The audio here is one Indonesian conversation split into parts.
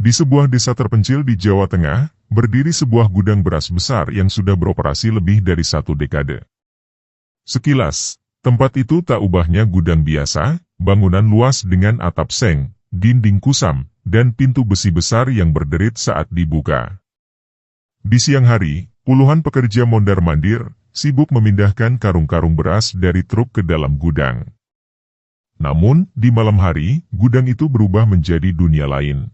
Di sebuah desa terpencil di Jawa Tengah, berdiri sebuah gudang beras besar yang sudah beroperasi lebih dari 1 dekade. Sekilas, tempat itu tak ubahnya gudang biasa, bangunan luas dengan atap seng, dinding kusam, dan pintu besi besar yang berderit saat dibuka. Di siang hari, puluhan pekerja mondar-mandir, sibuk memindahkan karung-karung beras dari truk ke dalam gudang. Namun, di malam hari, gudang itu berubah menjadi dunia lain.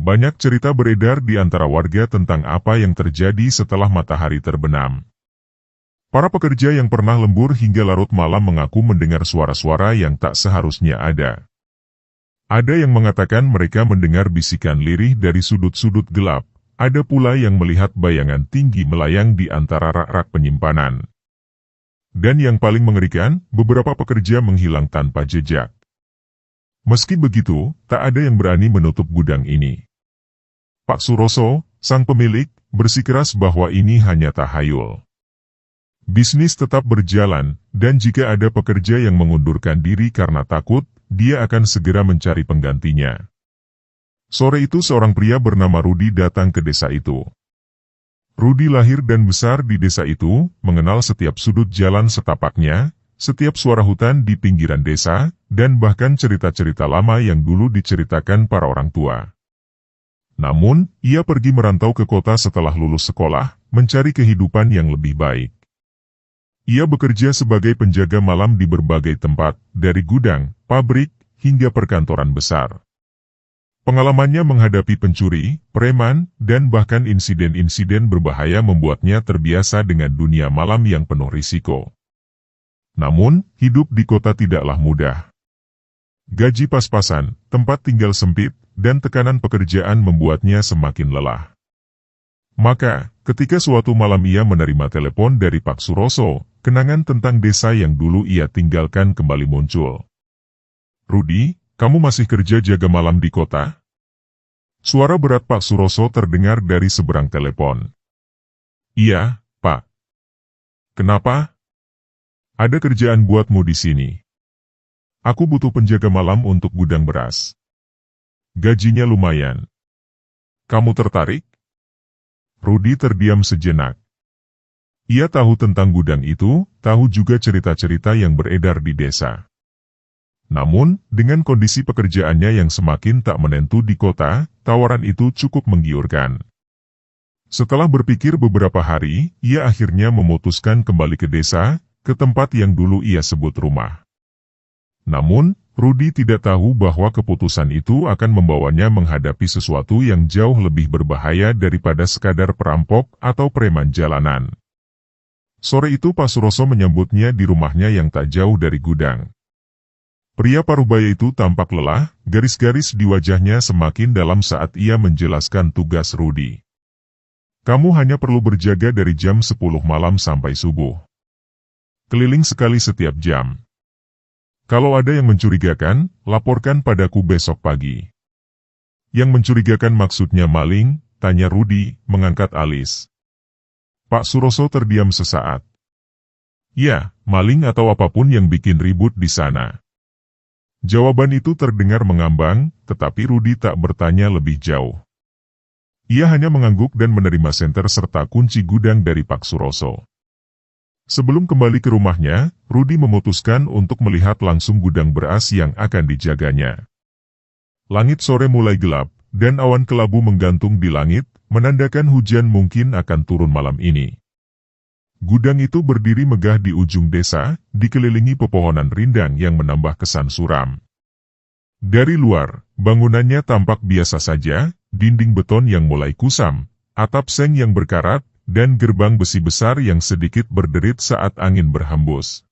Banyak cerita beredar di antara warga tentang apa yang terjadi setelah matahari terbenam. Para pekerja yang pernah lembur hingga larut malam mengaku mendengar suara-suara yang tak seharusnya ada. Ada yang mengatakan mereka mendengar bisikan lirih dari sudut-sudut gelap, ada pula yang melihat bayangan tinggi melayang di antara rak-rak penyimpanan. Dan yang paling mengerikan, beberapa pekerja menghilang tanpa jejak. Meski begitu, tak ada yang berani menutup gudang ini. Pak Suroso, sang pemilik, bersikeras bahwa ini hanya tahayul. Bisnis tetap berjalan, dan jika ada pekerja yang mengundurkan diri karena takut, dia akan segera mencari penggantinya. Sore itu seorang pria bernama Rudi datang ke desa itu. Rudi lahir dan besar di desa itu, mengenal setiap sudut jalan setapaknya, setiap suara hutan di pinggiran desa, dan bahkan cerita-cerita lama yang dulu diceritakan para orang tua. Namun, ia pergi merantau ke kota setelah lulus sekolah, mencari kehidupan yang lebih baik. Ia bekerja sebagai penjaga malam di berbagai tempat, dari gudang, pabrik, hingga perkantoran besar. Pengalamannya menghadapi pencuri, preman, dan bahkan insiden-insiden berbahaya membuatnya terbiasa dengan dunia malam yang penuh risiko. Namun, hidup di kota tidaklah mudah. Gaji pas-pasan, tempat tinggal sempit, dan tekanan pekerjaan membuatnya semakin lelah. Maka, ketika suatu malam ia menerima telepon dari Pak Suroso, kenangan tentang desa yang dulu ia tinggalkan kembali muncul. "Rudi, kamu masih kerja jaga malam di kota?" Suara berat Pak Suroso terdengar dari seberang telepon. "Iya, Pak." "Kenapa?" "Ada kerjaan buatmu di sini. Aku butuh penjaga malam untuk gudang beras. Gajinya lumayan. Kamu tertarik?" Rudi terdiam sejenak. Ia tahu tentang gudang itu, tahu juga cerita-cerita yang beredar di desa. Namun, dengan kondisi pekerjaannya yang semakin tak menentu di kota, tawaran itu cukup menggiurkan. Setelah berpikir beberapa hari, ia akhirnya memutuskan kembali ke desa, ke tempat yang dulu ia sebut rumah. Namun, Rudi tidak tahu bahwa keputusan itu akan membawanya menghadapi sesuatu yang jauh lebih berbahaya daripada sekadar perampok atau preman jalanan. Sore itu Pak Suroso menyambutnya di rumahnya yang tak jauh dari gudang. Pria parubaya itu tampak lelah, garis-garis di wajahnya semakin dalam saat ia menjelaskan tugas Rudi. "Kamu hanya perlu berjaga dari jam 10 malam sampai subuh. Keliling sekali setiap jam. Kalau ada yang mencurigakan, laporkan padaku besok pagi." "Yang mencurigakan maksudnya maling?" tanya Rudi, mengangkat alis. Pak Suroso terdiam sesaat. "Ya, maling atau apapun yang bikin ribut di sana." Jawaban itu terdengar mengambang, tetapi Rudi tak bertanya lebih jauh. Ia hanya mengangguk dan menerima senter serta kunci gudang dari Pak Suroso. Sebelum kembali ke rumahnya, Rudi memutuskan untuk melihat langsung gudang beras yang akan dijaganya. Langit sore mulai gelap, dan awan kelabu menggantung di langit, menandakan hujan mungkin akan turun malam ini. Gudang itu berdiri megah di ujung desa, dikelilingi pepohonan rindang yang menambah kesan suram. Dari luar, bangunannya tampak biasa saja, dinding beton yang mulai kusam, atap seng yang berkarat, dan gerbang besi besar yang sedikit berderit saat angin berhembus.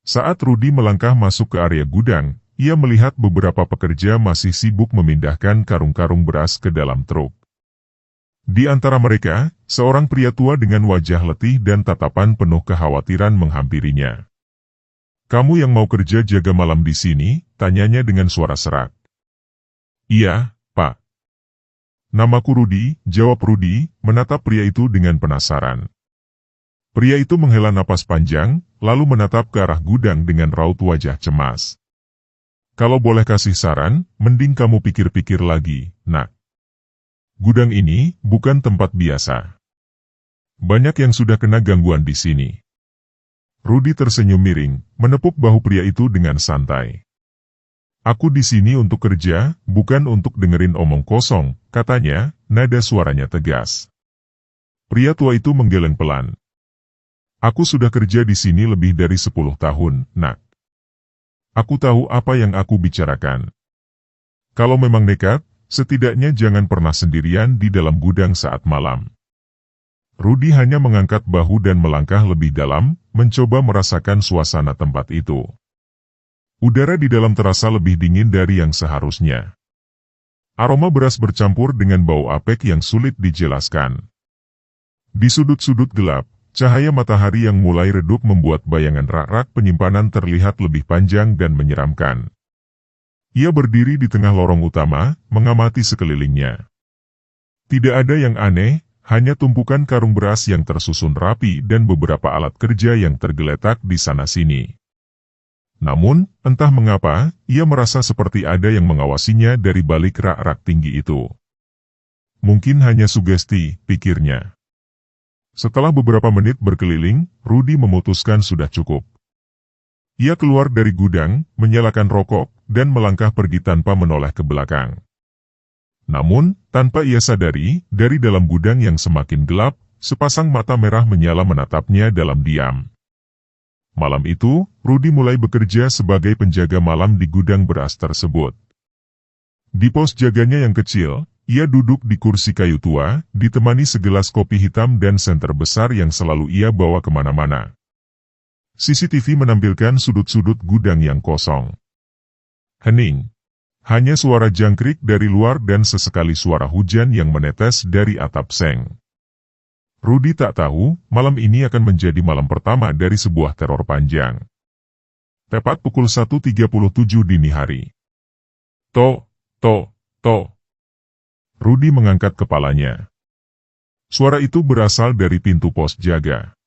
Saat Rudi melangkah masuk ke area gudang, ia melihat beberapa pekerja masih sibuk memindahkan karung-karung beras ke dalam truk. Di antara mereka, seorang pria tua dengan wajah letih dan tatapan penuh kekhawatiran menghampirinya. "Kamu yang mau kerja jaga malam di sini?" tanyanya dengan suara serak. "Iya, Pak." "Namaku Rudi," jawab Rudi, menatap pria itu dengan penasaran. Pria itu menghela napas panjang, lalu menatap ke arah gudang dengan raut wajah cemas. Kalau boleh kasih saran, mending kamu pikir-pikir lagi, nak. Gudang ini bukan tempat biasa. Banyak yang sudah kena gangguan di sini. Rudy tersenyum miring, menepuk bahu pria itu dengan santai. Aku di sini untuk kerja, bukan untuk dengerin omong kosong, katanya, nada suaranya tegas. Pria tua itu menggeleng pelan. Aku sudah kerja di sini lebih dari 10 tahun, nak. Aku tahu apa yang aku bicarakan. Kalau memang nekat, setidaknya jangan pernah sendirian di dalam gudang saat malam. Rudy hanya mengangkat bahu dan melangkah lebih dalam, mencoba merasakan suasana tempat itu. Udara di dalam terasa lebih dingin dari yang seharusnya. Aroma beras bercampur dengan bau apek yang sulit dijelaskan. Di sudut-sudut gelap, cahaya matahari yang mulai redup membuat bayangan rak-rak penyimpanan terlihat lebih panjang dan menyeramkan. Ia berdiri di tengah lorong utama, mengamati sekelilingnya. Tidak ada yang aneh, hanya tumpukan karung beras yang tersusun rapi dan beberapa alat kerja yang tergeletak di sana-sini. Namun, entah mengapa, ia merasa seperti ada yang mengawasinya dari balik rak-rak tinggi itu. Mungkin hanya sugesti, pikirnya. Setelah beberapa menit berkeliling, Rudy memutuskan sudah cukup. Ia keluar dari gudang, menyalakan rokok, dan melangkah pergi tanpa menoleh ke belakang. Namun, tanpa ia sadari, dari dalam gudang yang semakin gelap, sepasang mata merah menyala menatapnya dalam diam. Malam itu, Rudy mulai bekerja sebagai penjaga malam di gudang beras tersebut. Di pos jaganya yang kecil, ia duduk di kursi kayu tua, ditemani segelas kopi hitam dan senter besar yang selalu ia bawa kemana-mana. CCTV menampilkan sudut-sudut gudang yang kosong. Hening. Hanya suara jangkrik dari luar dan sesekali suara hujan yang menetes dari atap seng. Rudy tak tahu, malam ini akan menjadi malam pertama dari sebuah teror panjang. Tepat pukul 1.37 dini hari. To. Rudy mengangkat kepalanya. Suara itu berasal dari pintu pos jaga.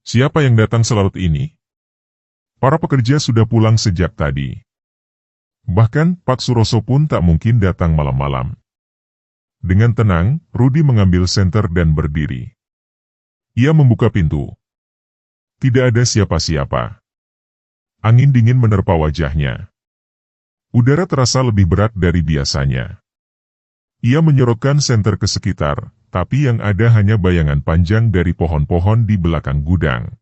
Siapa yang datang selarut ini? Para pekerja sudah pulang sejak tadi. Bahkan, Pak Suroso pun tak mungkin datang malam-malam. Dengan tenang, Rudy mengambil senter dan berdiri. Ia membuka pintu. Tidak ada siapa-siapa. Angin dingin menerpa wajahnya. Udara terasa lebih berat dari biasanya. Ia menyorotkan senter ke sekitar, tapi yang ada hanya bayangan panjang dari pohon-pohon di belakang gudang.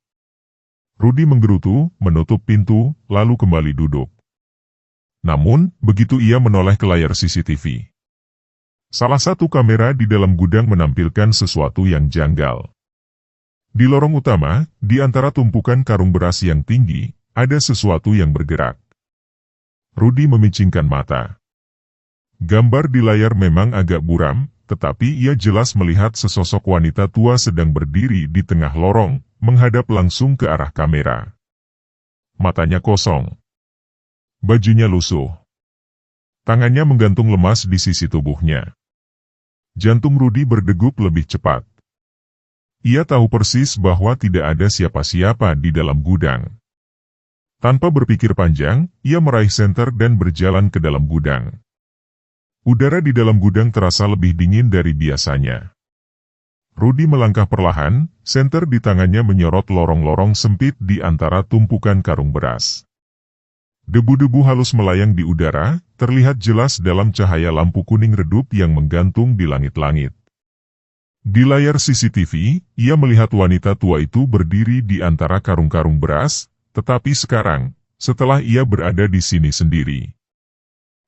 Rudy menggerutu, menutup pintu, lalu kembali duduk. Namun, begitu ia menoleh ke layar CCTV. Salah satu kamera di dalam gudang menampilkan sesuatu yang janggal. Di lorong utama, di antara tumpukan karung beras yang tinggi, ada sesuatu yang bergerak. Rudy memicingkan mata. Gambar di layar memang agak buram, tetapi ia jelas melihat sesosok wanita tua sedang berdiri di tengah lorong, menghadap langsung ke arah kamera. Matanya kosong. Bajunya lusuh. Tangannya menggantung lemas di sisi tubuhnya. Jantung Rudy berdegup lebih cepat. Ia tahu persis bahwa tidak ada siapa-siapa di dalam gudang. Tanpa berpikir panjang, ia meraih senter dan berjalan ke dalam gudang. Udara di dalam gudang terasa lebih dingin dari biasanya. Rudy melangkah perlahan, senter di tangannya menyorot lorong-lorong sempit di antara tumpukan karung beras. Debu-debu halus melayang di udara, terlihat jelas dalam cahaya lampu kuning redup yang menggantung di langit-langit. Di layar CCTV, ia melihat wanita tua itu berdiri di antara karung-karung beras, tetapi sekarang, setelah ia berada di sini sendiri.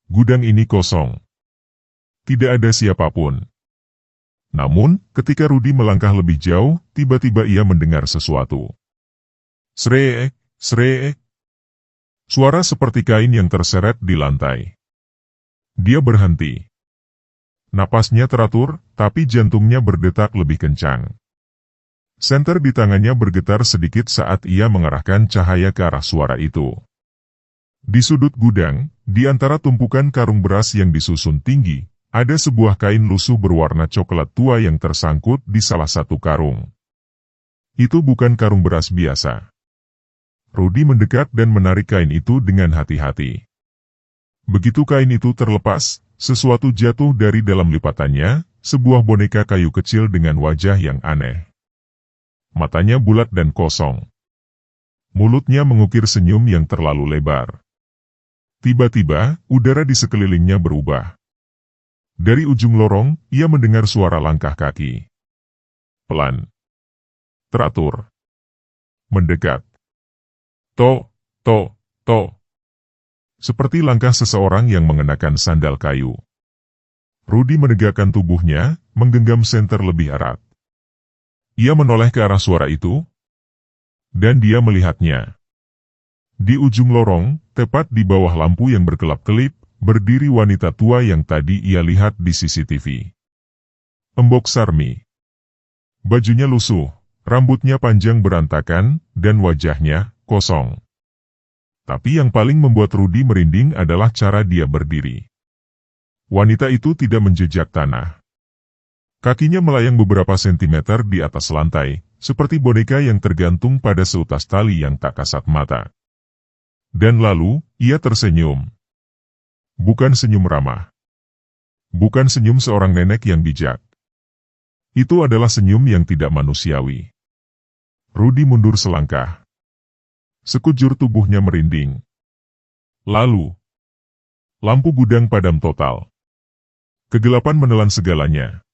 Gudang ini kosong. Tidak ada siapapun. Namun, ketika Rudy melangkah lebih jauh, tiba-tiba ia mendengar sesuatu. Sreek, sreek. Suara seperti kain yang terseret di lantai. Dia berhenti. Napasnya teratur, tapi jantungnya berdetak lebih kencang. Senter di tangannya bergetar sedikit saat ia mengarahkan cahaya ke arah suara itu. Di sudut gudang, di antara tumpukan karung beras yang disusun tinggi, ada sebuah kain lusuh berwarna coklat tua yang tersangkut di salah satu karung. Itu bukan karung beras biasa. Rudy mendekat dan menarik kain itu dengan hati-hati. Begitu kain itu terlepas, sesuatu jatuh dari dalam lipatannya, sebuah boneka kayu kecil dengan wajah yang aneh. Matanya bulat dan kosong. Mulutnya mengukir senyum yang terlalu lebar. Tiba-tiba, udara di sekelilingnya berubah. Dari ujung lorong, ia mendengar suara langkah kaki. Pelan. Teratur. Mendekat. To, to, to. Seperti langkah seseorang yang mengenakan sandal kayu. Rudy menegakkan tubuhnya, menggenggam senter lebih erat. Ia menoleh ke arah suara itu, dan dia melihatnya. Di ujung lorong, tepat di bawah lampu yang berkelap-kelip, berdiri wanita tua yang tadi ia lihat di CCTV. Embok Sarmi. Bajunya lusuh, rambutnya panjang berantakan, dan wajahnya kosong. Tapi yang paling membuat Rudy merinding adalah cara dia berdiri. Wanita itu tidak menjejak tanah. Kakinya melayang beberapa sentimeter di atas lantai, seperti boneka yang tergantung pada seutas tali yang tak kasat mata. Dan lalu, ia tersenyum. Bukan senyum ramah. Bukan senyum seorang nenek yang bijak. Itu adalah senyum yang tidak manusiawi. Rudy mundur selangkah. Sekujur tubuhnya merinding. Lalu, lampu gudang padam total. Kegelapan menelan segalanya.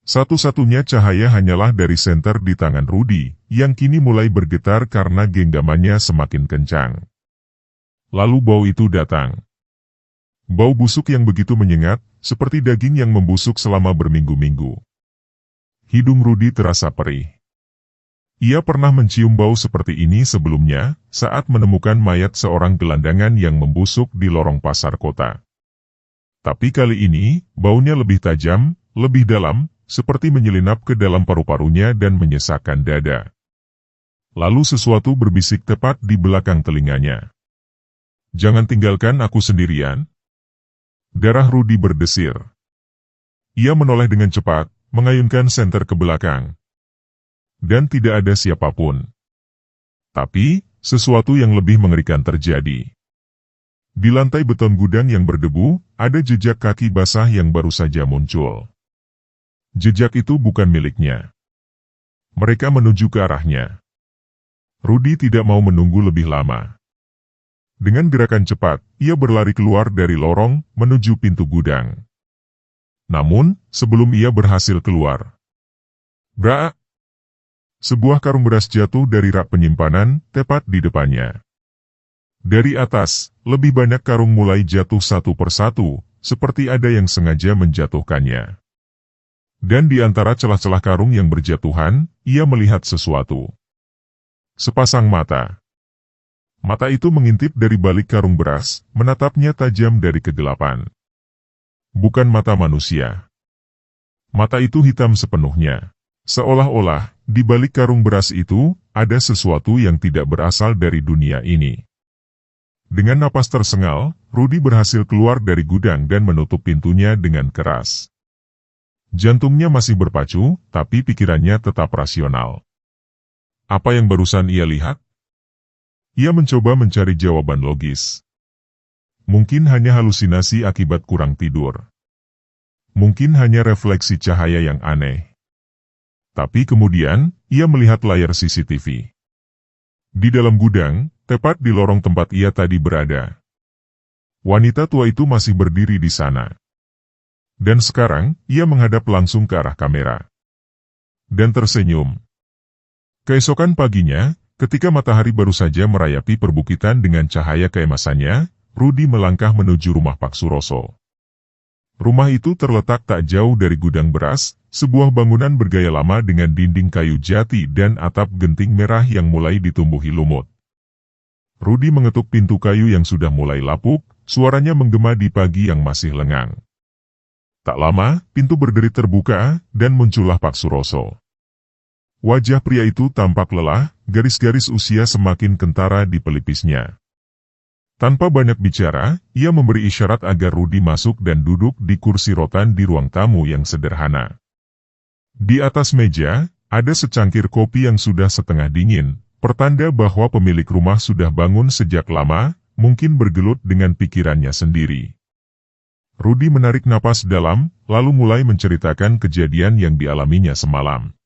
Satu-satunya cahaya hanyalah dari senter di tangan Rudy, yang kini mulai bergetar karena genggamannya semakin kencang. Lalu bau itu datang. Bau busuk yang begitu menyengat, seperti daging yang membusuk selama berminggu-minggu. Hidung Rudy terasa perih. Ia pernah mencium bau seperti ini sebelumnya, saat menemukan mayat seorang gelandangan yang membusuk di lorong pasar kota. Tapi kali ini, baunya lebih tajam, lebih dalam, seperti menyelinap ke dalam paru-parunya dan menyesakkan dada. Lalu sesuatu berbisik tepat di belakang telinganya. Jangan tinggalkan aku sendirian. Darah Rudy berdesir. Ia menoleh dengan cepat, mengayunkan senter ke belakang. Dan tidak ada siapapun. Tapi, sesuatu yang lebih mengerikan terjadi. Di lantai beton gudang yang berdebu, ada jejak kaki basah yang baru saja muncul. Jejak itu bukan miliknya. Mereka menuju ke arahnya. Rudy tidak mau menunggu lebih lama. Dengan gerakan cepat, ia berlari keluar dari lorong, menuju pintu gudang. Namun, sebelum ia berhasil keluar, brak! Sebuah karung beras jatuh dari rak penyimpanan, tepat di depannya. Dari atas, lebih banyak karung mulai jatuh satu persatu, seperti ada yang sengaja menjatuhkannya. Dan di antara celah-celah karung yang berjatuhan, ia melihat sesuatu. Sepasang mata. Mata itu mengintip dari balik karung beras, menatapnya tajam dari kegelapan. Bukan mata manusia. Mata itu hitam sepenuhnya. Seolah-olah, di balik karung beras itu, ada sesuatu yang tidak berasal dari dunia ini. Dengan napas tersengal, Rudy berhasil keluar dari gudang dan menutup pintunya dengan keras. Jantungnya masih berpacu, tapi pikirannya tetap rasional. Apa yang barusan ia lihat? Ia mencoba mencari jawaban logis. Mungkin hanya halusinasi akibat kurang tidur. Mungkin hanya refleksi cahaya yang aneh. Tapi kemudian, ia melihat layar CCTV. Di dalam gudang, tepat di lorong tempat ia tadi berada. Wanita tua itu masih berdiri di sana. Dan sekarang, ia menghadap langsung ke arah kamera. Dan tersenyum. Keesokan paginya, ketika matahari baru saja merayapi perbukitan dengan cahaya keemasannya, Rudy melangkah menuju rumah Pak Suroso. Rumah itu terletak tak jauh dari gudang beras, sebuah bangunan bergaya lama dengan dinding kayu jati dan atap genting merah yang mulai ditumbuhi lumut. Rudy mengetuk pintu kayu yang sudah mulai lapuk, suaranya menggema di pagi yang masih lengang. Tak lama, pintu berderi terbuka, dan muncullah Pak Suroso. Wajah pria itu tampak lelah, garis-garis usia semakin kentara di pelipisnya. Tanpa banyak bicara, ia memberi isyarat agar Rudy masuk dan duduk di kursi rotan di ruang tamu yang sederhana. Di atas meja, ada secangkir kopi yang sudah setengah dingin, pertanda bahwa pemilik rumah sudah bangun sejak lama, mungkin bergelut dengan pikirannya sendiri. Rudi menarik napas dalam, lalu mulai menceritakan kejadian yang dialaminya semalam.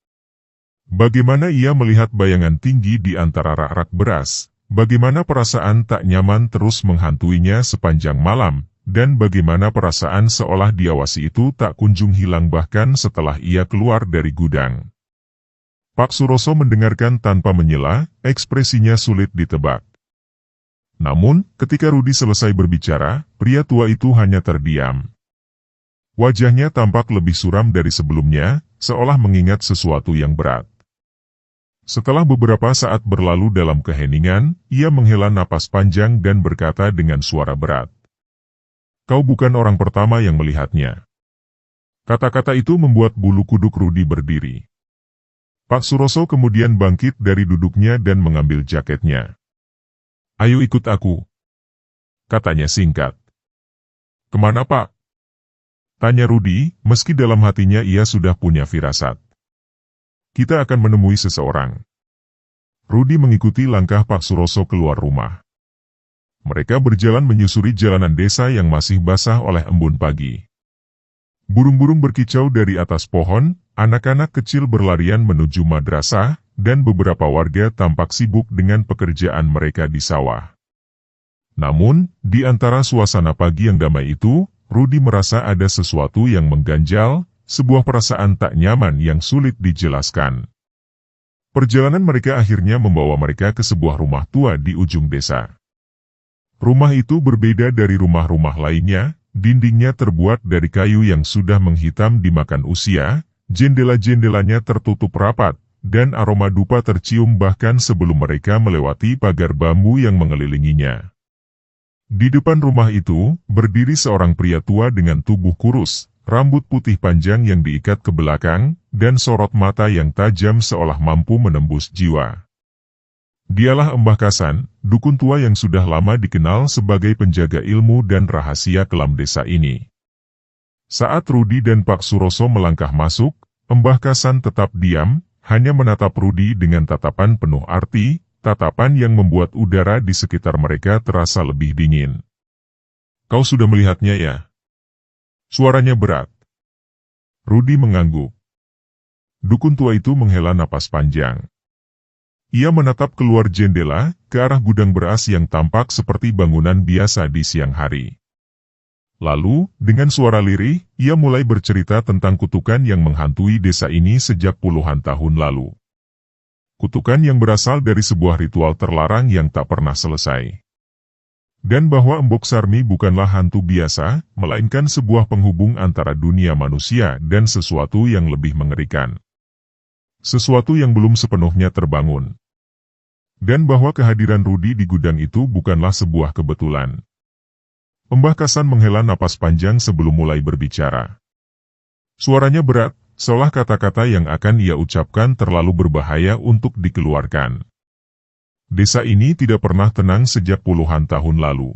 Bagaimana ia melihat bayangan tinggi di antara rak-rak beras, bagaimana perasaan tak nyaman terus menghantuinya sepanjang malam, dan bagaimana perasaan seolah diawasi itu tak kunjung hilang bahkan setelah ia keluar dari gudang. Pak Suroso mendengarkan tanpa menyela, ekspresinya sulit ditebak. Namun, ketika Rudi selesai berbicara, pria tua itu hanya terdiam. Wajahnya tampak lebih suram dari sebelumnya, seolah mengingat sesuatu yang berat. Setelah beberapa saat berlalu dalam keheningan, ia menghela napas panjang dan berkata dengan suara berat. "Kau bukan orang pertama yang melihatnya." Kata-kata itu membuat bulu kuduk Rudi berdiri. Pak Suroso kemudian bangkit dari duduknya dan mengambil jaketnya. "Ayo ikut aku," katanya singkat. "Kemana, Pak?" tanya Rudi, meski dalam hatinya ia sudah punya firasat. "Kita akan menemui seseorang." Rudi mengikuti langkah Pak Suroso keluar rumah. Mereka berjalan menyusuri jalanan desa yang masih basah oleh embun pagi. Burung-burung berkicau dari atas pohon, anak-anak kecil berlarian menuju madrasah, dan beberapa warga tampak sibuk dengan pekerjaan mereka di sawah. Namun, di antara suasana pagi yang damai itu, Rudi merasa ada sesuatu yang mengganjal, sebuah perasaan tak nyaman yang sulit dijelaskan. Perjalanan mereka akhirnya membawa mereka ke sebuah rumah tua di ujung desa. Rumah itu berbeda dari rumah-rumah lainnya. Dindingnya terbuat dari kayu yang sudah menghitam dimakan usia, jendela-jendelanya tertutup rapat, dan aroma dupa tercium bahkan sebelum mereka melewati pagar bambu yang mengelilinginya. Di depan rumah itu, berdiri seorang pria tua dengan tubuh kurus, rambut putih panjang yang diikat ke belakang, dan sorot mata yang tajam seolah mampu menembus jiwa. Dialah Mbah Kasan, dukun tua yang sudah lama dikenal sebagai penjaga ilmu dan rahasia kelam desa ini. Saat Rudi dan Pak Suroso melangkah masuk, Mbah Kasan tetap diam, hanya menatap Rudi dengan tatapan penuh arti, tatapan yang membuat udara di sekitar mereka terasa lebih dingin. "Kau sudah melihatnya ya?" Suaranya berat. Rudi mengangguk. Dukun tua itu menghela napas panjang. Ia menatap keluar jendela, ke arah gudang beras yang tampak seperti bangunan biasa di siang hari. Lalu, dengan suara lirih, ia mulai bercerita tentang kutukan yang menghantui desa ini sejak puluhan tahun lalu. Kutukan yang berasal dari sebuah ritual terlarang yang tak pernah selesai. Dan bahwa Embok Sarmi bukanlah hantu biasa, melainkan sebuah penghubung antara dunia manusia dan sesuatu yang lebih mengerikan. Sesuatu yang belum sepenuhnya terbangun. Dan bahwa kehadiran Rudi di gudang itu bukanlah sebuah kebetulan. Mbah Kasan menghela napas panjang sebelum mulai berbicara. Suaranya berat, seolah kata-kata yang akan ia ucapkan terlalu berbahaya untuk dikeluarkan. Desa ini tidak pernah tenang sejak puluhan tahun lalu.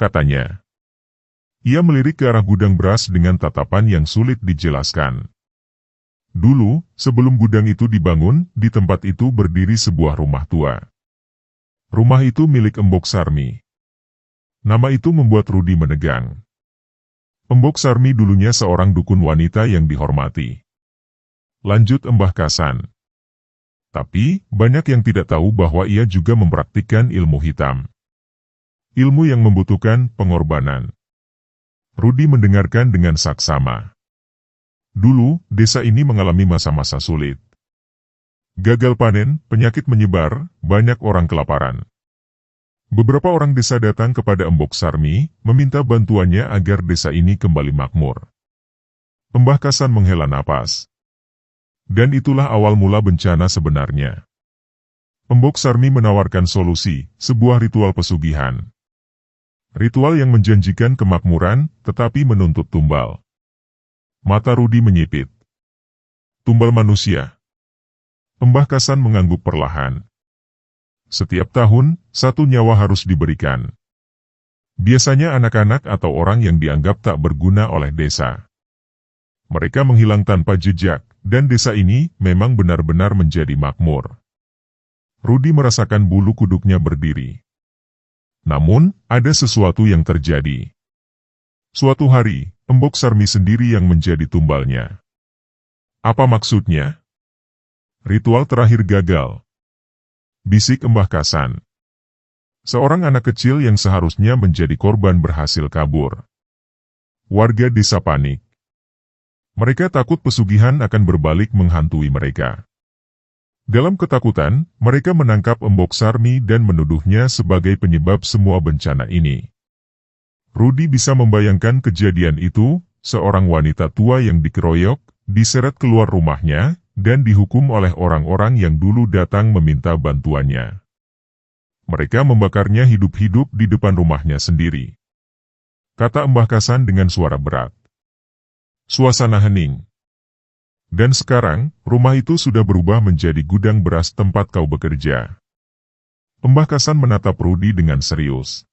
Katanya. Ia melirik ke arah gudang beras dengan tatapan yang sulit dijelaskan. Dulu, sebelum gudang itu dibangun, di tempat itu berdiri sebuah rumah tua. Rumah itu milik Embok Sarmi. Nama itu membuat Rudi menegang. Embok Sarmi dulunya seorang dukun wanita yang dihormati. Lanjut Mbah Kasan. Tapi, banyak yang tidak tahu bahwa ia juga mempraktikkan ilmu hitam. Ilmu yang membutuhkan pengorbanan. Rudi mendengarkan dengan saksama. Dulu, desa ini mengalami masa-masa sulit. Gagal panen, penyakit menyebar, banyak orang kelaparan. Beberapa orang desa datang kepada Embok Sarmi, meminta bantuannya agar desa ini kembali makmur. Mbah Kasan menghela napas. Dan itulah awal mula bencana sebenarnya. Embok Sarmi menawarkan solusi, sebuah ritual pesugihan. Ritual yang menjanjikan kemakmuran, tetapi menuntut tumbal. Mata Rudi menyipit. Tumbal manusia. Mbah Kasan mengangguk perlahan. Setiap tahun, 1 nyawa harus diberikan. Biasanya anak-anak atau orang yang dianggap tak berguna oleh desa. Mereka menghilang tanpa jejak, dan desa ini memang benar-benar menjadi makmur. Rudi merasakan bulu kuduknya berdiri. Namun, ada sesuatu yang terjadi. Suatu hari, Embok Sarmi sendiri yang menjadi tumbalnya. Apa maksudnya? Ritual terakhir gagal. Bisik Mbah Kasan. Seorang anak kecil yang seharusnya menjadi korban berhasil kabur. Warga desa panik. Mereka takut pesugihan akan berbalik menghantui mereka. Dalam ketakutan, mereka menangkap Embok Sarmi dan menuduhnya sebagai penyebab semua bencana ini. Rudi bisa membayangkan kejadian itu, seorang wanita tua yang dikeroyok, diseret keluar rumahnya, dan dihukum oleh orang-orang yang dulu datang meminta bantuannya. Mereka membakarnya hidup-hidup di depan rumahnya sendiri. Kata Mbah Kasan dengan suara berat. Suasana hening. Dan sekarang, rumah itu sudah berubah menjadi gudang beras tempat kau bekerja. Mbah Kasan menatap Rudi dengan serius.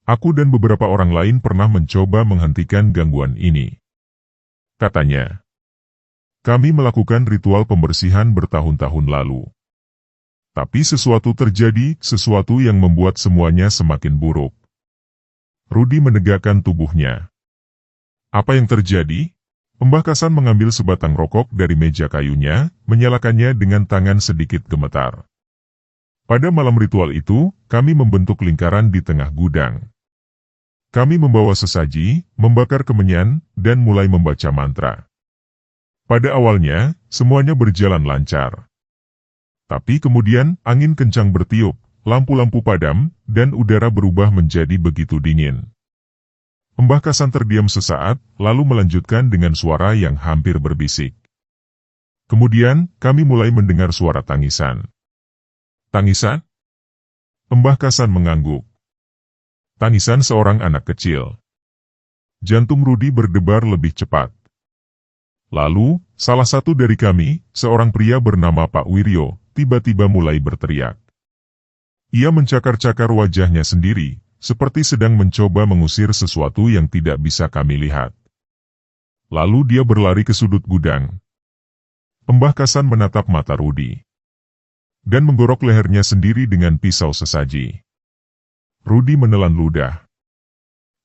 Aku dan beberapa orang lain pernah mencoba menghentikan gangguan ini. Katanya. Kami melakukan ritual pembersihan bertahun-tahun lalu. Tapi sesuatu terjadi, sesuatu yang membuat semuanya semakin buruk. Rudi menegakkan tubuhnya. Apa yang terjadi? Mbah Kasan mengambil sebatang rokok dari meja kayunya, menyalakannya dengan tangan sedikit gemetar. Pada malam ritual itu, kami membentuk lingkaran di tengah gudang. Kami membawa sesaji, membakar kemenyan, dan mulai membaca mantra. Pada awalnya, semuanya berjalan lancar. Tapi kemudian, angin kencang bertiup, lampu-lampu padam, dan udara berubah menjadi begitu dingin. Mbah Kasan terdiam sesaat, lalu melanjutkan dengan suara yang hampir berbisik. Kemudian, kami mulai mendengar suara tangisan. Tangisan? Mbah Kasan mengangguk. Tangisan seorang anak kecil. Jantung Rudi berdebar lebih cepat. Lalu, salah satu dari kami, seorang pria bernama Pak Wiryo, tiba-tiba mulai berteriak. Ia mencakar-cakar wajahnya sendiri, seperti sedang mencoba mengusir sesuatu yang tidak bisa kami lihat. Lalu dia berlari ke sudut gudang. Mbah Kasan menatap mata Rudi. Dan menggorok lehernya sendiri dengan pisau sesaji. Rudi menelan ludah.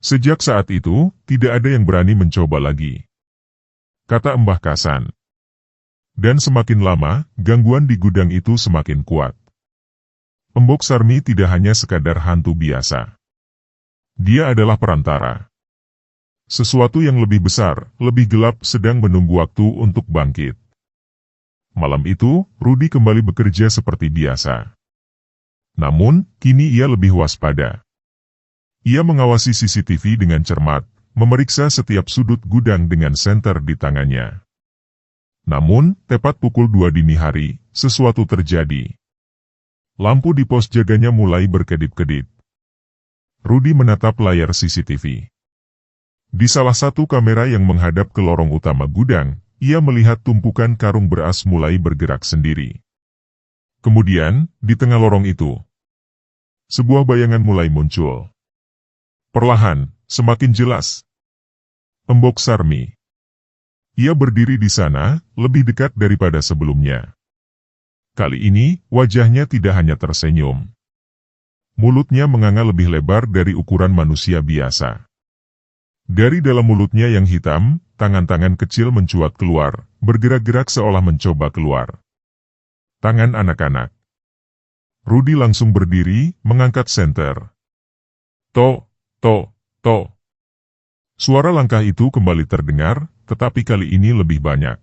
Sejak saat itu, tidak ada yang berani mencoba lagi. Kata Mbah Kasan. Dan semakin lama, gangguan di gudang itu semakin kuat. Embok Sarmi tidak hanya sekadar hantu biasa. Dia adalah perantara. Sesuatu yang lebih besar, lebih gelap sedang menunggu waktu untuk bangkit. Malam itu, Rudi kembali bekerja seperti biasa. Namun, kini ia lebih waspada. Ia mengawasi CCTV dengan cermat, memeriksa setiap sudut gudang dengan senter di tangannya. Namun, tepat pukul 2 dini hari, sesuatu terjadi. Lampu di pos jaganya mulai berkedip-kedip. Rudi menatap layar CCTV. Di salah satu kamera yang menghadap ke lorong utama gudang, ia melihat tumpukan karung beras mulai bergerak sendiri. Kemudian, di tengah lorong itu, sebuah bayangan mulai muncul. Perlahan, semakin jelas. Embok Sarmi. Ia berdiri di sana, lebih dekat daripada sebelumnya. Kali ini, wajahnya tidak hanya tersenyum. Mulutnya menganga lebih lebar dari ukuran manusia biasa. Dari dalam mulutnya yang hitam, tangan-tangan kecil mencuat keluar, bergerak-gerak seolah mencoba keluar. Tangan anak-anak. Rudi langsung berdiri, mengangkat senter. To. Suara langkah itu kembali terdengar, tetapi kali ini lebih banyak.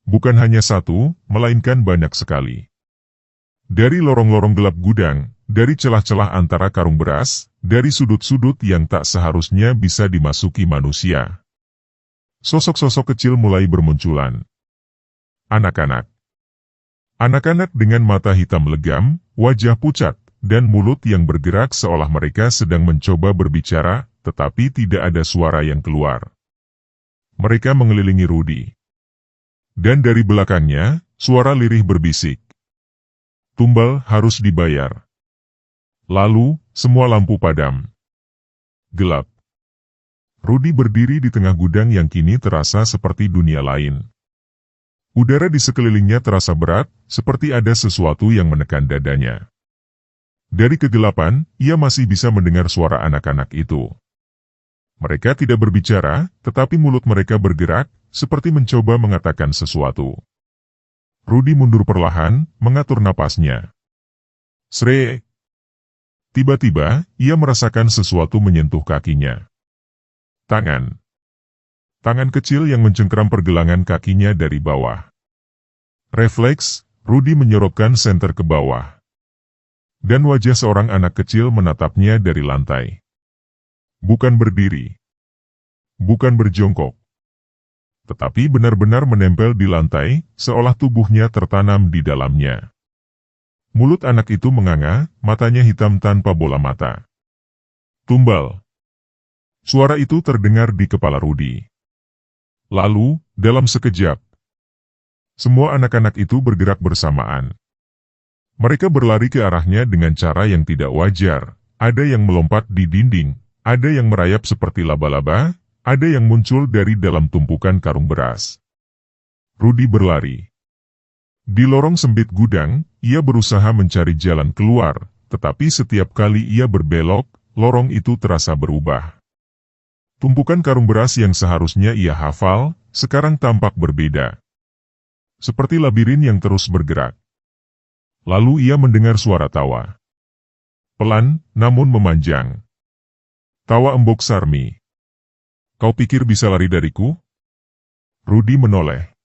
Bukan hanya satu, melainkan banyak sekali. Dari lorong-lorong gelap gudang, dari celah-celah antara karung beras, dari sudut-sudut yang tak seharusnya bisa dimasuki manusia. Sosok-sosok kecil mulai bermunculan. Anak-anak. Anak-anak dengan mata hitam legam, wajah pucat, dan mulut yang bergerak seolah mereka sedang mencoba berbicara, tetapi tidak ada suara yang keluar. Mereka mengelilingi Rudi. Dan dari belakangnya, suara lirih berbisik. Tumbal harus dibayar. Lalu, semua lampu padam. Gelap. Rudi berdiri di tengah gudang yang kini terasa seperti dunia lain. Udara di sekelilingnya terasa berat, seperti ada sesuatu yang menekan dadanya. Dari kegelapan, ia masih bisa mendengar suara anak-anak itu. Mereka tidak berbicara, tetapi mulut mereka bergerak, seperti mencoba mengatakan sesuatu. Rudy mundur perlahan, mengatur napasnya. Srek! Tiba-tiba, ia merasakan sesuatu menyentuh kakinya. Tangan. Tangan kecil yang mencengkeram pergelangan kakinya dari bawah. Refleks, Rudy menyorotkan senter ke bawah. Dan wajah seorang anak kecil menatapnya dari lantai. Bukan berdiri. Bukan berjongkok. Tetapi benar-benar menempel di lantai, seolah tubuhnya tertanam di dalamnya. Mulut anak itu menganga, matanya hitam tanpa bola mata. Tumbal. Suara itu terdengar di kepala Rudy. Lalu, dalam sekejap, semua anak-anak itu bergerak bersamaan. Mereka berlari ke arahnya dengan cara yang tidak wajar. Ada yang melompat di dinding, ada yang merayap seperti laba-laba, ada yang muncul dari dalam tumpukan karung beras. Rudy berlari. Di lorong sempit gudang, ia berusaha mencari jalan keluar, tetapi setiap kali ia berbelok, lorong itu terasa berubah. Tumpukan karung beras yang seharusnya ia hafal, sekarang tampak berbeda. Seperti labirin yang terus bergerak. Lalu ia mendengar suara tawa. Pelan, namun memanjang. Tawa Embok Sarmi. Kau pikir bisa lari dariku? Rudy menoleh.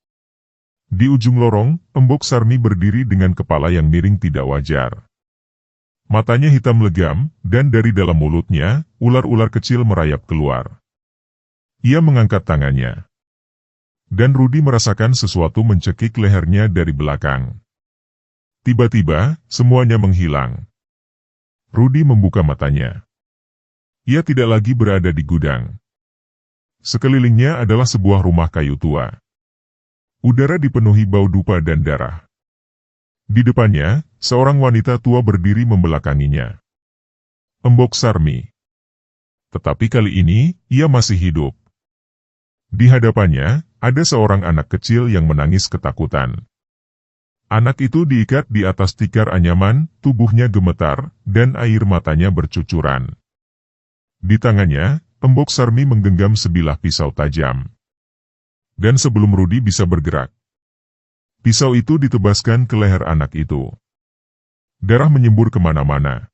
Di ujung lorong, Embok Sarmi berdiri dengan kepala yang miring tidak wajar. Matanya hitam legam, dan dari dalam mulutnya, ular-ular kecil merayap keluar. Ia mengangkat tangannya. Dan Rudy merasakan sesuatu mencekik lehernya dari belakang. Tiba-tiba, semuanya menghilang. Rudy membuka matanya. Ia tidak lagi berada di gudang. Sekelilingnya adalah sebuah rumah kayu tua. Udara dipenuhi bau dupa dan darah. Di depannya, seorang wanita tua berdiri membelakanginya. Embok Sarmi. Tetapi kali ini, ia masih hidup. Di hadapannya, ada seorang anak kecil yang menangis ketakutan. Anak itu diikat di atas tikar anyaman, tubuhnya gemetar, dan air matanya bercucuran. Di tangannya, Embok Sarmi menggenggam sebilah pisau tajam. Dan sebelum Rudy bisa bergerak, pisau itu ditebaskan ke leher anak itu. Darah menyembur kemana-mana.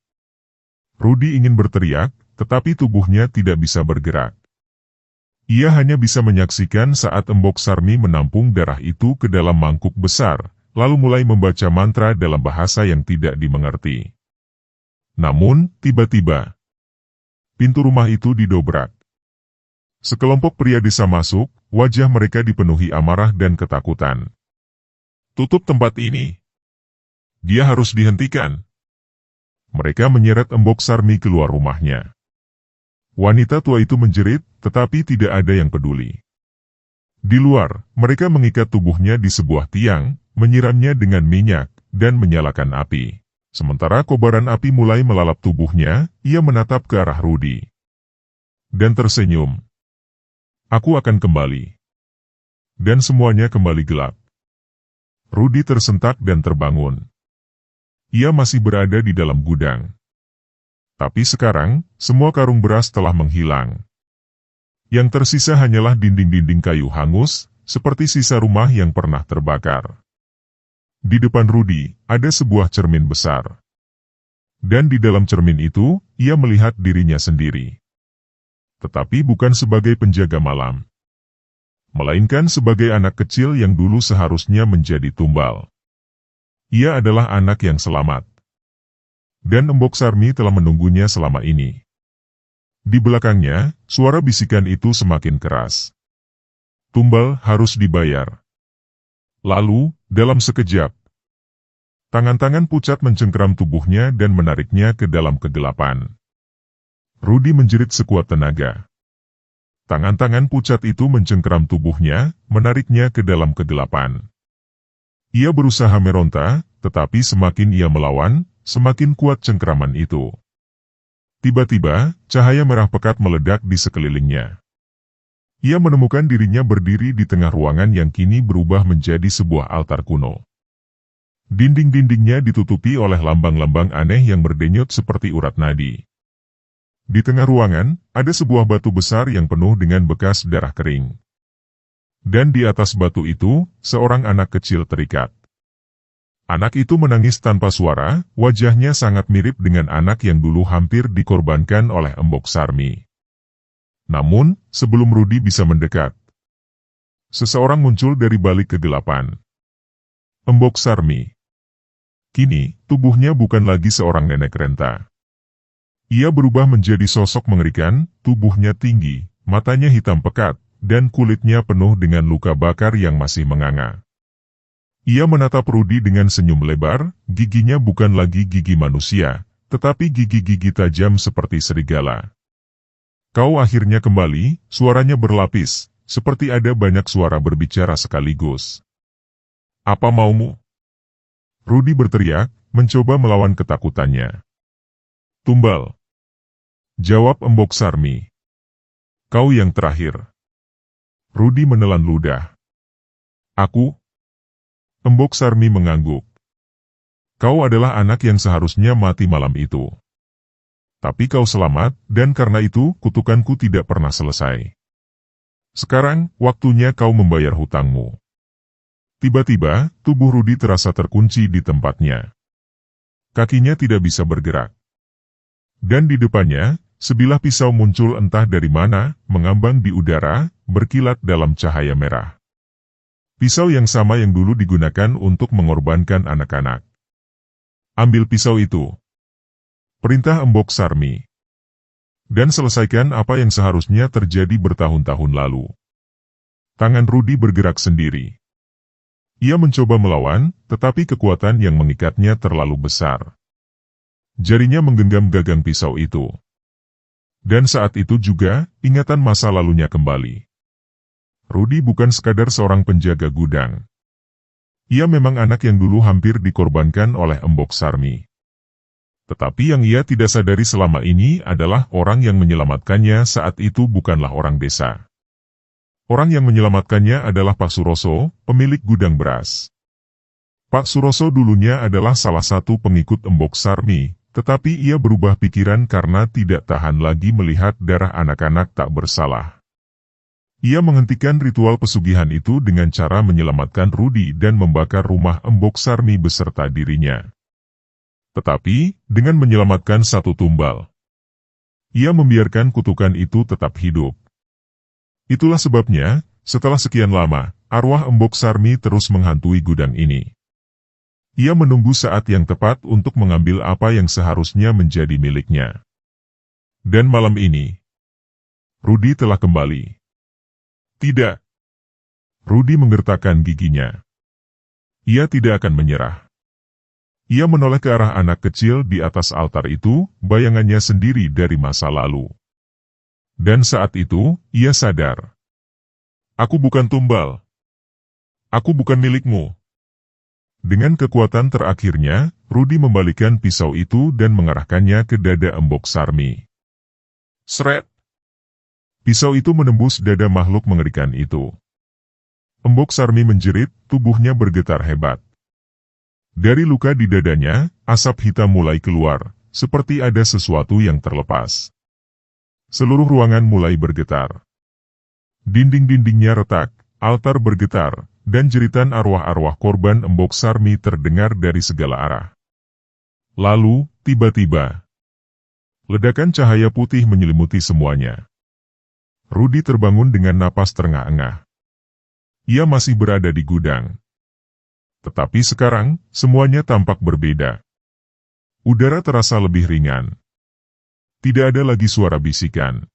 Rudy ingin berteriak, tetapi tubuhnya tidak bisa bergerak. Ia hanya bisa menyaksikan saat Embok Sarmi menampung darah itu ke dalam mangkuk besar, lalu mulai membaca mantra dalam bahasa yang tidak dimengerti. Namun, tiba-tiba, pintu rumah itu didobrak. Sekelompok pria desa masuk, wajah mereka dipenuhi amarah dan ketakutan. Tutup tempat ini. Dia harus dihentikan. Mereka menyeret Embok Sarmi keluar rumahnya. Wanita tua itu menjerit, tetapi tidak ada yang peduli. Di luar, mereka mengikat tubuhnya di sebuah tiang, menyiramnya dengan minyak, dan menyalakan api. Sementara kobaran api mulai melalap tubuhnya, ia menatap ke arah Rudy. Dan tersenyum. Aku akan kembali. Dan semuanya kembali gelap. Rudy tersentak dan terbangun. Ia masih berada di dalam gudang. Tapi sekarang, semua karung beras telah menghilang. Yang tersisa hanyalah dinding-dinding kayu hangus, seperti sisa rumah yang pernah terbakar. Di depan Rudy, ada sebuah cermin besar. Dan di dalam cermin itu, ia melihat dirinya sendiri. Tetapi bukan sebagai penjaga malam, melainkan sebagai anak kecil yang dulu seharusnya menjadi tumbal. Ia adalah anak yang selamat. Dan Embok Sarmi telah menunggunya selama ini. Di belakangnya, suara bisikan itu semakin keras. Tumbal harus dibayar. Lalu, dalam sekejap, tangan-tangan pucat mencengkeram tubuhnya dan menariknya ke dalam kegelapan. Rudy menjerit sekuat tenaga. Tangan-tangan pucat itu mencengkeram tubuhnya, menariknya ke dalam kegelapan. Ia berusaha meronta, tetapi semakin ia melawan, semakin kuat cengkeraman itu. Tiba-tiba, cahaya merah pekat meledak di sekelilingnya. Ia menemukan dirinya berdiri di tengah ruangan yang kini berubah menjadi sebuah altar kuno. Dinding-dindingnya ditutupi oleh lambang-lambang aneh yang berdenyut seperti urat nadi. Di tengah ruangan, ada sebuah batu besar yang penuh dengan bekas darah kering. Dan di atas batu itu, seorang anak kecil terikat. Anak itu menangis tanpa suara, wajahnya sangat mirip dengan anak yang dulu hampir dikorbankan oleh Embok Sarmi. Namun, sebelum Rudi bisa mendekat, seseorang muncul dari balik kegelapan. Embok Sarmi. Kini, tubuhnya bukan lagi seorang nenek renta. Ia berubah menjadi sosok mengerikan, tubuhnya tinggi, matanya hitam pekat, dan kulitnya penuh dengan luka bakar yang masih menganga. Ia menatap Rudi dengan senyum lebar, giginya bukan lagi gigi manusia, tetapi gigi-gigi tajam seperti serigala. Kau akhirnya kembali, suaranya berlapis, seperti ada banyak suara berbicara sekaligus. Apa maumu? Rudi berteriak, mencoba melawan ketakutannya. Tumbal. Jawab Embok Sarmi. Kau yang terakhir. Rudi menelan ludah. Aku? Embok Sarmi mengangguk. Kau adalah anak yang seharusnya mati malam itu. Tapi kau selamat, dan karena itu kutukanku tidak pernah selesai. Sekarang, waktunya kau membayar hutangmu. Tiba-tiba, tubuh Rudi terasa terkunci di tempatnya. Kakinya tidak bisa bergerak. Dan di depannya, sebilah pisau muncul entah dari mana, mengambang di udara, berkilat dalam cahaya merah. Pisau yang sama yang dulu digunakan untuk mengorbankan anak-anak. Ambil pisau itu. Perintah Embok Sarmi. Dan selesaikan apa yang seharusnya terjadi bertahun-tahun lalu. Tangan Rudi bergerak sendiri. Ia mencoba melawan, tetapi kekuatan yang mengikatnya terlalu besar. Jarinya menggenggam gagang pisau itu. Dan saat itu juga, ingatan masa lalunya kembali. Rudi bukan sekadar seorang penjaga gudang. Ia memang anak yang dulu hampir dikorbankan oleh Embok Sarmi. Tetapi yang ia tidak sadari selama ini adalah orang yang menyelamatkannya saat itu bukanlah orang desa. Orang yang menyelamatkannya adalah Pak Suroso, pemilik gudang beras. Pak Suroso dulunya adalah salah satu pengikut Embok Sarmi, tetapi ia berubah pikiran karena tidak tahan lagi melihat darah anak-anak tak bersalah. Ia menghentikan ritual pesugihan itu dengan cara menyelamatkan Rudi dan membakar rumah Embok Sarmi beserta dirinya. Tetapi, dengan menyelamatkan satu tumbal, ia membiarkan kutukan itu tetap hidup. Itulah sebabnya, setelah sekian lama, arwah Embok Sarmi terus menghantui gudang ini. Ia menunggu saat yang tepat untuk mengambil apa yang seharusnya menjadi miliknya. Dan malam ini, Rudi telah kembali. Tidak. Rudi menggertakkan giginya. Ia tidak akan menyerah. Ia menoleh ke arah anak kecil di atas altar itu, bayangannya sendiri dari masa lalu. Dan saat itu, ia sadar. Aku bukan tumbal. Aku bukan milikmu. Dengan kekuatan terakhirnya, Rudi membalikkan pisau itu dan mengarahkannya ke dada Embok Sarmi. Sret! Pisau itu menembus dada makhluk mengerikan itu. Embok Sarmi menjerit, tubuhnya bergetar hebat. Dari luka di dadanya, asap hitam mulai keluar, seperti ada sesuatu yang terlepas. Seluruh ruangan mulai bergetar. Dinding-dindingnya retak, altar bergetar, dan jeritan arwah-arwah korban Embok Sarmi terdengar dari segala arah. Lalu, tiba-tiba, ledakan cahaya putih menyelimuti semuanya. Rudi terbangun dengan napas terengah-engah. Ia masih berada di gudang. Tetapi sekarang, semuanya tampak berbeda. Udara terasa lebih ringan. Tidak ada lagi suara bisikan.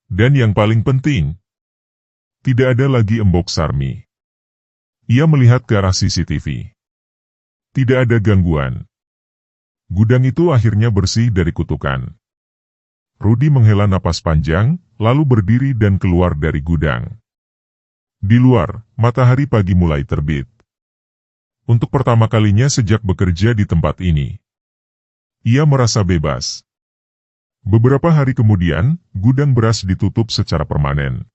Dan yang paling penting, tidak ada lagi Embok Sarmi. Ia melihat ke arah CCTV. Tidak ada gangguan. Gudang itu akhirnya bersih dari kutukan. Rudi menghela napas panjang, lalu berdiri dan keluar dari gudang. Di luar, matahari pagi mulai terbit. Untuk pertama kalinya sejak bekerja di tempat ini, ia merasa bebas. Beberapa hari kemudian, gudang beras ditutup secara permanen.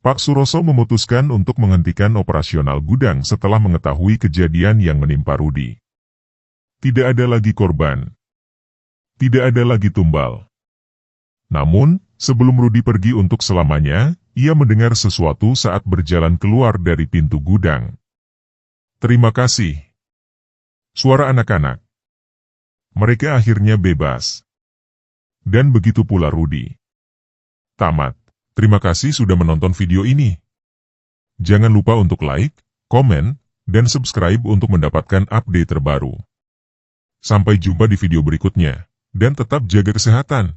Pak Suroso memutuskan untuk menghentikan operasional gudang setelah mengetahui kejadian yang menimpa Rudi. Tidak ada lagi korban. Tidak ada lagi tumbal. Namun, sebelum Rudi pergi untuk selamanya, ia mendengar sesuatu saat berjalan keluar dari pintu gudang. Terima kasih. Suara anak-anak. Mereka akhirnya bebas. Dan begitu pula Rudi. Tamat. Terima kasih sudah menonton video ini. Jangan lupa untuk like, komen, dan subscribe untuk mendapatkan update terbaru. Sampai jumpa di video berikutnya, dan tetap jaga kesehatan.